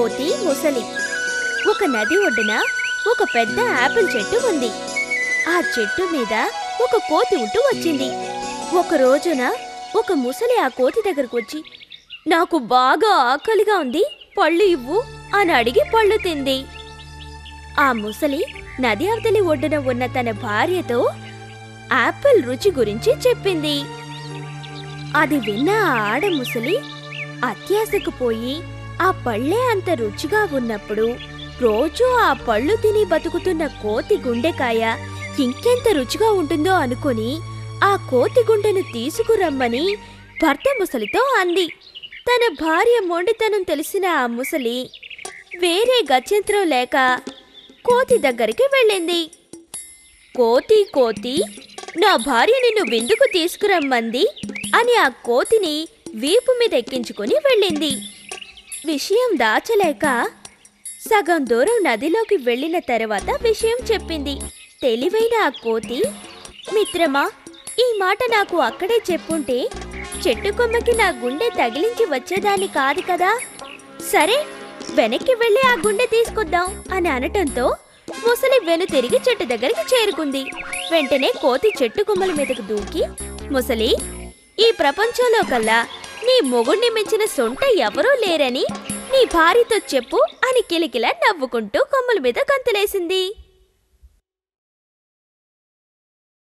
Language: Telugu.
కోతి, ముసలి. ఒక నది ఒడ్డున ఒక పెద్ద యాపిల్ చెట్టు ఉంది. ఆ చెట్టు మీద ఒక కోతి ఉంటూ వచ్చింది. ఒక రోజున ఒక ముసలి ఆ కోతి దగ్గరకు వచ్చి, నాకు బాగా ఆకలిగా ఉంది, పళ్ళు ఇవ్వు అని అడిగి పళ్ళు తింది. ఆ ముసలి నది అవతలి ఒడ్డున ఉన్న తన భార్యతో యాపిల్ రుచి గురించి చెప్పింది. అది విన్న ఆ ఆడ ముసలి అత్యాశకు పోయి ఆ పళ్ళే అంత రుచిగా ఉన్నప్పుడు రోజూ ఆ పళ్ళు తిని బతుకుతున్న కోతి గుండెకాయ ఇంకెంత రుచిగా ఉంటుందో అనుకుని ఆ కోతి గుండెను తీసుకురమ్మని భర్త ముసలితో అంది. తన భార్య మొండితనం తెలిసిన ఆ ముసలి వేరే గత్యంతరం లేక కోతి దగ్గరికి వెళ్ళింది. కోతి, కోతి, నా భార్య నిన్ను విందుకు తీసుకురమ్మంది అని ఆ కోతిని వీపు మీద ఎక్కించుకుని వెళ్ళింది. విషయం దాచలేక సగం దూరం నదిలోకి వెళ్ళిన తర్వాత విషయం చెప్పింది. తెలివైన ఆ కోతి, మిత్రమా, ఈ మాట నాకు అక్కడే చెప్పుంటే చెట్టు కొమ్మకి నా గుండె తగిలించి వచ్చేదాన్ని కాదు కదా. సరే, వెనక్కి వెళ్ళి ఆ గుండె తీసుకొద్దాం అని అనటంతో ముసలి వెనుతిరిగి చెట్టు దగ్గరికి చేరుకుంది. వెంటనే కోతి చెట్టు కొమ్మల మీదకు దూకి, ముసలి, ఈ ప్రపంచంలో కల్లా నీ మొగుణ్ణి మించిన సొంట ఎవరూ లేరని నీ భార్యతో చెప్పు అని కిలకిలా నవ్వుకుంటూ కొమ్మల మీద గంతులేసింది.